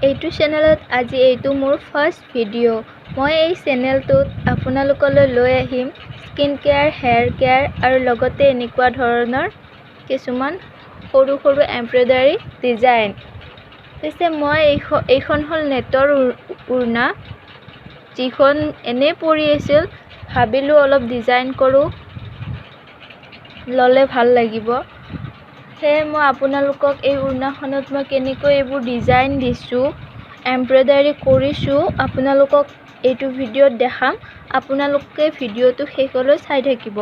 এইটো চেনেলত আজি এইটো মোৰ ফাৰ্ষ্ট ভিডিঅ'। মই এই চেনেলটোত আপোনালোকলৈ লৈ আহিম স্কিন কেয়াৰ, হেয়াৰ কেয়াৰ আৰু লগতে এনেকুৱা ধৰণৰ কিছুমান সৰু সৰু এমব্ৰইডাৰী ডিজাইন। পিছে মই এইখন হ'ল নেটৰ উৰ্না, যিখন এনেই পৰি আছিল। ভাবিলোঁ অলপ ডিজাইন কৰোঁ, ল'লে ভাল লাগিব। সেয়ে মই আপোনালোকক এই উৰ্নাখনত মই কেনেকৈ এইবোৰ ডিজাইন দিছোঁ, এমব্ৰইডাৰী কৰিছোঁ, আপোনালোকক এইটো ভিডিঅ'ত দেখাম। আপোনালোকে ভিডিঅ'টো শেষলৈ চাই থাকিব।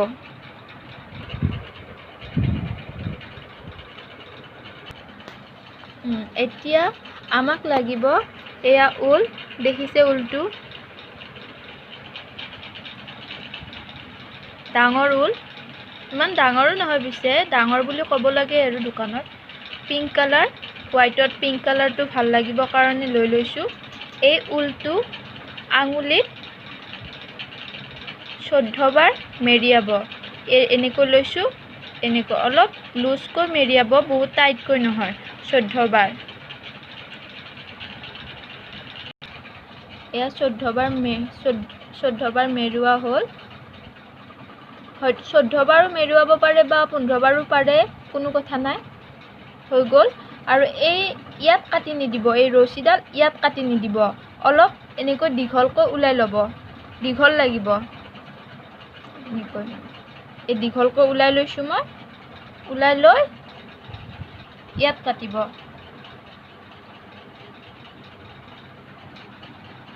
এতিয়া আমাক লাগিব এয়া ঊল। দেখিছে ঊলটো? ডাঙৰ ঊল, ইমান ডাঙৰো নহয়, পিছে ডাঙৰ বুলি ক'ব লাগে আৰু দোকানত। পিংক কালাৰ, হোৱাইটত পিংক কালাৰটো ভাল লাগিব কাৰণে লৈ লৈছোঁ। এই ঊলটো আঙুলিত 14 বাৰ মেৰিয়াব। এনেকৈ লৈছোঁ, এনেকৈ অলপ লুজকৈ মেৰিয়াব, বহুত টাইটকৈ নহয়, 14 বাৰ। এয়া 14 বাৰ মেৰুৱা হ'ল। 14 বাৰো মেৰুৱাব পাৰে বা 15 বাৰো পাৰে, কোনো কথা নাই। হৈ গ'ল। আৰু ইয়াত কাটি নিদিব, এই ৰছীডাল ইয়াত কাটি নিদিব, অলপ এনেকৈ দীঘলকৈ ওলাই ল'ব। দীঘল লাগিব এনেকৈ। এই দীঘলকৈ ওলাই লৈছোঁ মই। ওলাই লৈ ইয়াত কাটিব।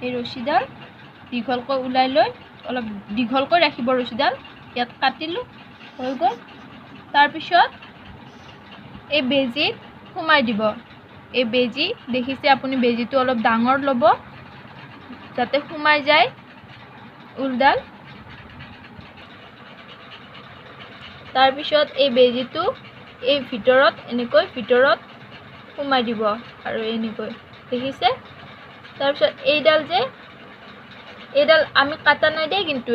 এই ৰছীডাল দীঘলকৈ ওলাই লৈ অলপ দীঘলকৈ ৰাখিব ৰছীডাল। ইয়াত কাটিলোঁ, হৈ গ'ল। তাৰপিছত এই বেজীত সোমাই দিব। এই বেজী দেখিছে আপুনি, বেজীটো অলপ ডাঙৰ ল'ব যাতে সোমাই যায় ঊলডাল। তাৰপিছত এই বেজীটো এই ভিতৰত ভিতৰত সোমাই দিব আৰু এনেকৈ, দেখিছে? তাৰপিছত এইডাল আমি কাটা নাই দেই, কিন্তু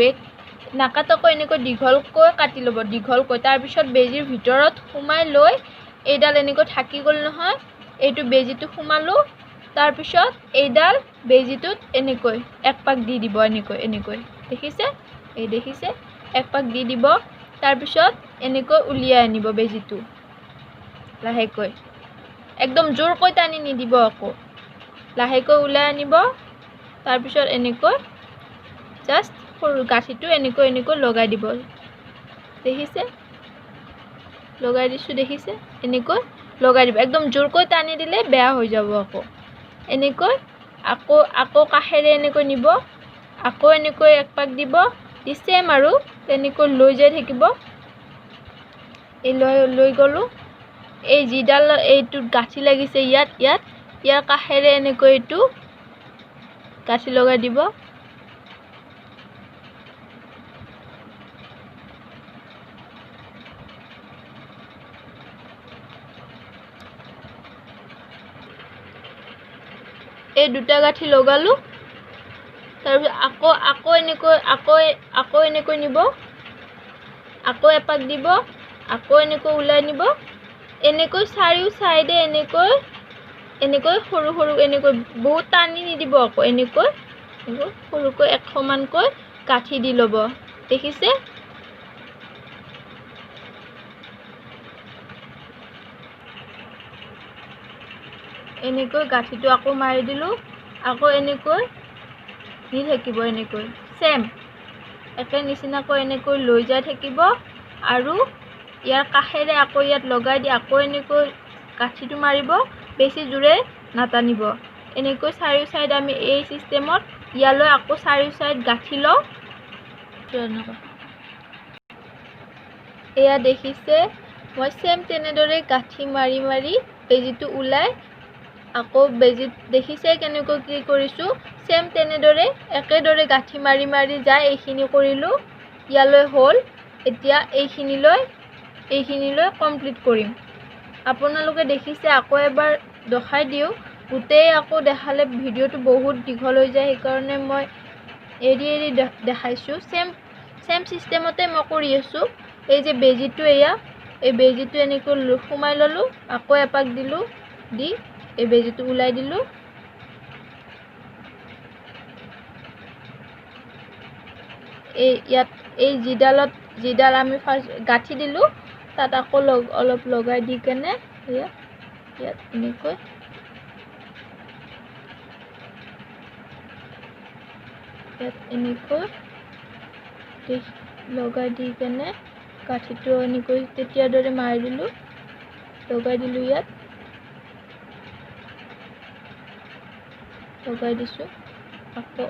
নাকাটাকৈ এনেকৈ দীঘলকৈ কাটি ল'ব, দীঘলকৈ। তাৰপিছত বেজীৰ ভিতৰত সোমাই লৈ এইডাল এনেকৈ থাকি গ'ল নহয়, এইটো বেজীটো সোমালোঁ। তাৰপিছত এইডাল বেজীটোত এনেকৈ এক পাক দি দিব, এনেকৈ। দেখিছে? এই দেখিছে? এক পাক দি দিব। তাৰপিছত এনেকৈ উলিয়াই আনিব বেজীটো লাহেকৈ, একদম জোৰকৈ টানি নিদিব আকৌ, লাহেকৈ ওলাই আনিব। তাৰপিছত এনেকৈ জাষ্ট সৰু গাঁঠিটো এনেকৈ লগাই দিব। দেখিছে? লগাই দিছোঁ, দেখিছে? এনেকৈ লগাই দিব। একদম জোৰকৈ টানি দিলে বেয়া হৈ যাব আকৌ। এনেকৈ আকৌ কাষেৰে এনেকৈ নিব, আকৌ এনেকৈ এক পাক দিব, দি ছেম আৰু তেনেকৈ লৈ যাই থাকিব। এই লৈ গ'লোঁ। এই যিডাল এইটোত গাঁঠি লাগিছে, ইয়াৰ কাষেৰে এনেকৈ এইটো গাঁঠি লগাই দিব। এই দুটা গাঁঠি লগালোঁ। তাৰপিছত আকৌ এনেকৈ নিব, আকৌ এপাক দিব, আকৌ এনেকৈ ওলাই নিব। এনেকৈ চাৰিও চাইডে এনেকৈ সৰু এনেকৈ বহুত টানি নিদিব আকৌ, এনেকৈ সৰুকৈ এক সমানকৈ গাঁঠি দি ল'ব। দেখিছে? এনেকৈ গাঁঠিটো আকৌ মাৰি দিলোঁ, আকৌ এনেকৈ দি থাকিব, এনেকৈ ছেম একে নিচিনাকৈ এনেকৈ লৈ যাই থাকিব। আৰু ইয়াৰ কাষেৰে আকৌ ইয়াত লগাই দি আকৌ এনেকৈ গাঁঠিটো মাৰিব, বেছি জোৰে নাটানিব। এনেকৈ চাৰিও চাইড আমি এই চিষ্টেমত ইয়ালৈ আকৌ চাৰিও চাইড গাঁঠি লওঁ। এয়া দেখিছে? মই ছেম তেনেদৰে গাঁঠি মাৰি বেজীটো ওলাই আকৌ বেজীত, দেখিছে কেনেকৈ কি কৰিছোঁ? ছেম তেনেদৰে একেদৰে গাঁঠি মাৰি যায়। এইখিনি কৰিলোঁ, ইয়ালৈ হ'ল। এতিয়া এইখিনিলৈ কমপ্লিট কৰিম। আপোনালোকে দেখিছে, আকৌ এবাৰ দেখাই দিওঁ। গোটেই আকৌ দেখালে ভিডিঅ'টো বহুত দীঘল হৈ যায়, সেইকাৰণে মই এৰি দেখাইছোঁ। ছেম চিষ্টেমতে মই কৰি আছোঁ। এই যে বেজীটো, এই বেজীটো এনেকৈ সোমাই ল'লোঁ, আকৌ এপাক দিলোঁ, দি এই বেজীটো ওলাই দিলোঁ। ইয়াত এই যিডাল আমি ফাৰ্ষ্ট গাঁঠি দিলোঁ তাত আকৌ অলপ লগাই দি কেনে ইয়াত এনেকৈ লগাই দি কেনে গাঁঠিটো এনেকৈ তেতিয়াৰ দৰে মাৰি দিলোঁ, লগাই দিলোঁ, ইয়াত লগাই দিছোঁ। আকৌ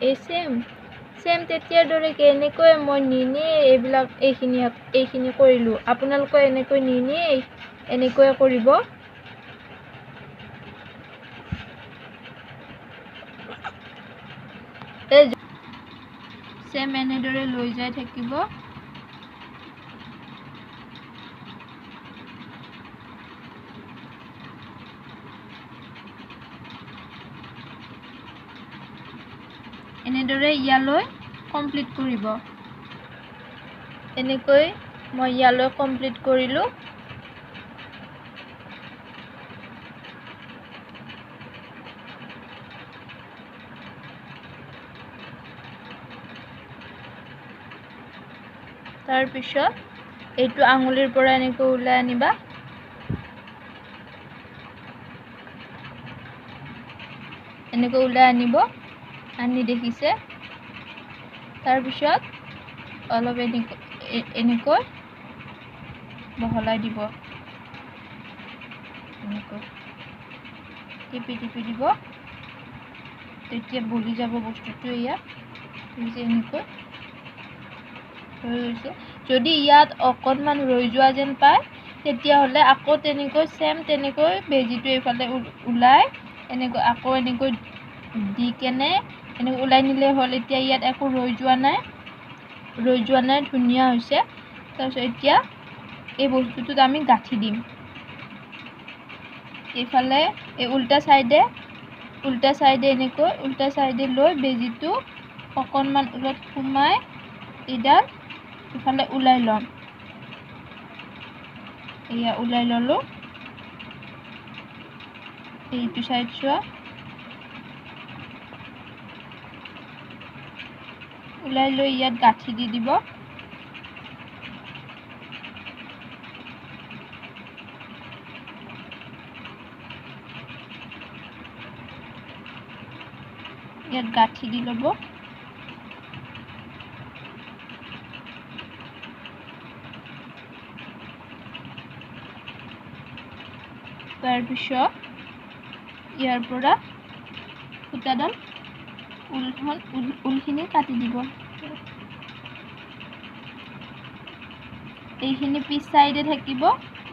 এই চেম তেতিয়াৰ দৰে এনেকৈ মই এইখিনি কৰিলোঁ। আপোনালোকে এনেকৈ এনেকৈ কৰিব। চেম এনেদৰে লৈ যাই থাকিব। এনেদৰে ইয়ালৈ কমপ্লিট কৰিব। এনেকৈ মই ইয়ালৈ কমপ্লিট কৰিলোঁ। তাৰপিছত এইটো আঙুলিৰ পৰা এনেকৈ ওলাই আনিবা। এনেকৈ ওলাই আনিব, আনি দেখিছে। তাৰপিছত অলপ এনেকৈ বহলাই দিব, এনেকৈ টিপি দিব, তেতিয়া বহি যাব বস্তুটো। ইয়াত এনেকৈ হৈ গৈছে। যদি ইয়াত অকণমান ৰৈ যোৱা যেন পায় তেতিয়াহ'লে আকৌ তেনেকৈ বেজীটো এইফালে ওলাই এনেকৈ আকৌ এনেকৈ দি কেনে এনেকৈ ওলাই নিলে হ'ল। এতিয়া ইয়াত একো ৰৈ যোৱা নাই, ধুনীয়া হৈছে। তাৰপিছত এতিয়া এই বস্তুটোত আমি গাঁঠি দিম। এইফালে এই উল্টা চাইডে এনেকৈ উল্টা চাইডে লৈ বেজীটো অকণমান ওলত সোমাই এইডাল ইফালে ওলাই ল'ম। এয়া ওলাই ল'লোঁ। এইটো চাইড চোৱা, ওলাই লৈ ইয়াত গাঁঠি দি দিব। ইয়াত গাঁঠি দি ল'ব। তাৰপিছত ইয়াৰ পৰা সূতাডাল ঊলখিনি কাটি দিব। এইখিনি পিছ চাইডে থাকিব,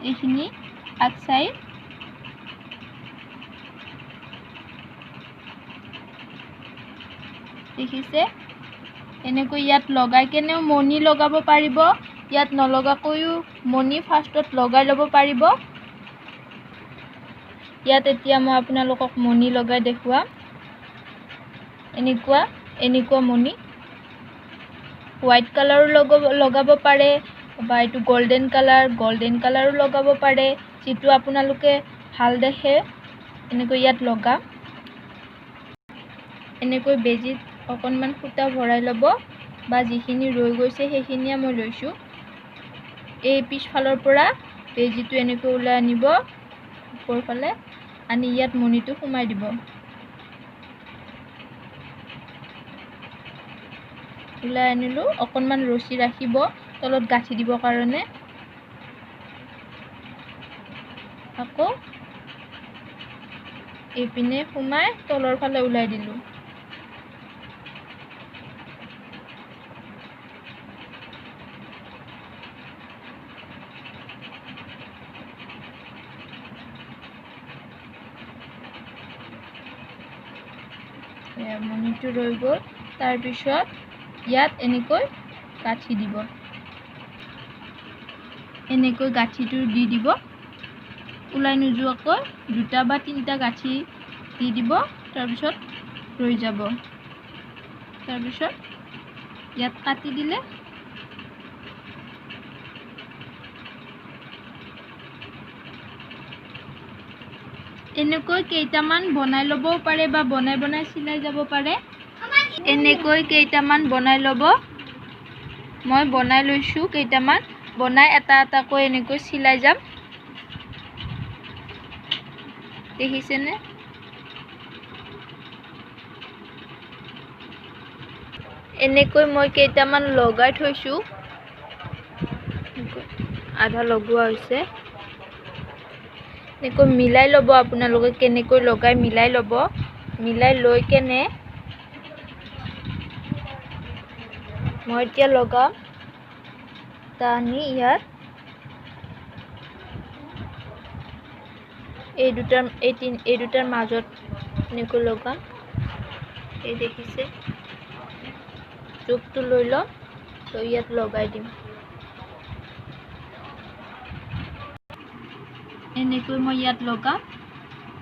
এইখিনি আগ চাইড। দেখিছে? এনেকৈ ইয়াত লগাই কেনেও মণি লগাব পাৰিব। ইয়াত নলগাকৈও মণি ফাৰ্ষ্টত লগাই ল'ব পাৰিব। ইয়াত এতিয়া মই আপোনালোকক মণি লগাই দেখুৱাম। এনেকুৱা মণি হোৱাইট কালাৰো লগাব পাৰে বা এইটো গল্ডেন কালাৰো লগাব পাৰে, যিটো আপোনালোকে ভাল দেখে। এনেকৈ ইয়াত লগাম। এনেকৈ বেজীত অকণমান সূতা ভৰাই ল'ব, বা যিখিনি ৰৈ গৈছে সেইখিনিয়ে মই লৈছোঁ। এই পিছফালৰ পৰা বেজীটো এনেকৈ ওলাই আনিব, ওপৰ ফালে আনি ইয়াত মণিটো সোমাই দিব। ওলাই আনিলোঁ। অকণমান ৰছী ৰাখিব তলত গাঁঠি দিবৰ কাৰণে। আকৌ এইপিনে সোমাই তলৰ ফালে ওলাই দিলোঁ। মণিটো ৰৈ গ'ল। তাৰপিছত ইয়াত এনেকৈ গাঁঠি দিব। এনেকৈ গাঁঠিটো দি দিব, ওলাই নোযোৱাকৈ 2টা বা 3টা গাঁঠি দি দিব। তাৰপিছত ৰৈ যাব। তাৰপিছত ইয়াত কাটি দিলে এনেকৈ কেইটামান বনাই ল'বও পাৰে বা বনাই চিলাই যাব পাৰে। এনেকৈ কেইটামান বনাই ল'ব। মই বনাই লৈছোঁ কেইটামান। বনাই এটা এটাকৈ এনেকৈ চিলাই যাম। দেখিছেনে? এনেকৈ মই কেইটামান লগাই থৈছোঁ। আধা লগোৱা হৈছে। এনেকৈ মিলাই ল'ব আপোনালোকে কেনেকৈ লগাই মিলাই ল'ব। মিলাই লৈ কেনে মই এতিয়া লগাম। টানি ইয়াত এই দুটাৰ মাজত এনেকৈ লগাম। এই দেখিছে, জোখটো লৈ লম, তো ইয়াত লগাই দিম। এনেকৈ মই ইয়াত লগাম।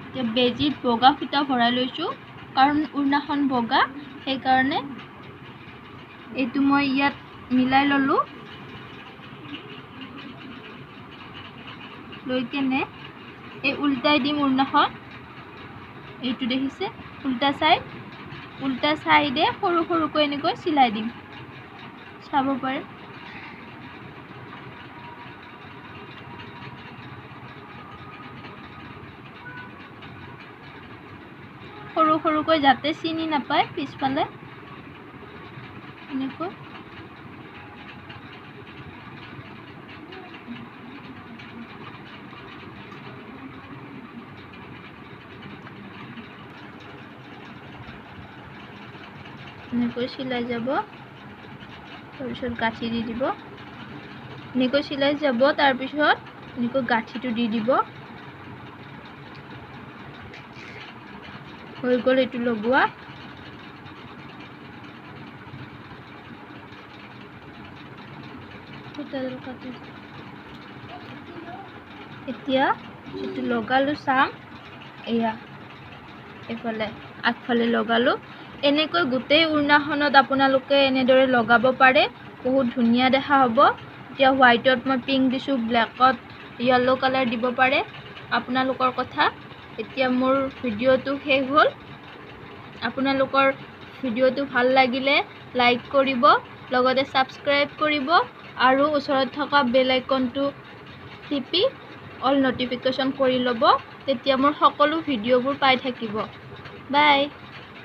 এতিয়া বেজিত বগা সূতা ভৰাই লৈছোঁ, কাৰণ উৰনাখন বগা, সেইকাৰণে এইটো মই ইয়াত মিলাই ল'লোঁ। লৈ কেনে এই উল্টাই দিম উৰনাখন। এইটো দেখিছে, উল্টা চাইডে সৰু সৰুকৈ এনেকৈ চিলাই দিম। চাব পাৰে। সৰু সৰুকৈ যাতে চিনি নাপায় পিছফালে, এনেকৈ। এনেকৈ চিলাই যাব, তাৰপিছত গাঁঠি দি দিব। এনেকৈ চিলাই যাব, তাৰপিছত এনেকৈ গাঁঠিটো দি দিব। হৈ গ'ল এইটো লগোৱা। এতিয়া যিটো লগালো চাম, এয়া এইফালে আগফালে লগালো। এনেকৈ গোটেই উৰনাখনত আপোনালোকে এনেদৰে লগাব পাৰে, বহুত ধুনীয়া দেখা হ'ব। এতিয়া হোৱাইটত মই পিংক দিছোঁ, ব্লেকত য়েল্লো কালাৰ দিব পাৰে, আপোনালোকৰ কথা। এতিয়া মোৰ ভিডিঅ'টো শেষ হ'ল। আপোনালোকৰ ভিডিঅ'টো ভাল লাগিলে লাইক কৰিব, লগতে ছাবস্ক্ৰাইব কৰিব, আৰু ওচৰত থকা বেল আইকনটো টিপি অল নটিফিকেশ্যন কৰি ল'ব। তেতিয়া মোৰ সকলো ভিডিঅ'বোৰ পাই থাকিব। বাই।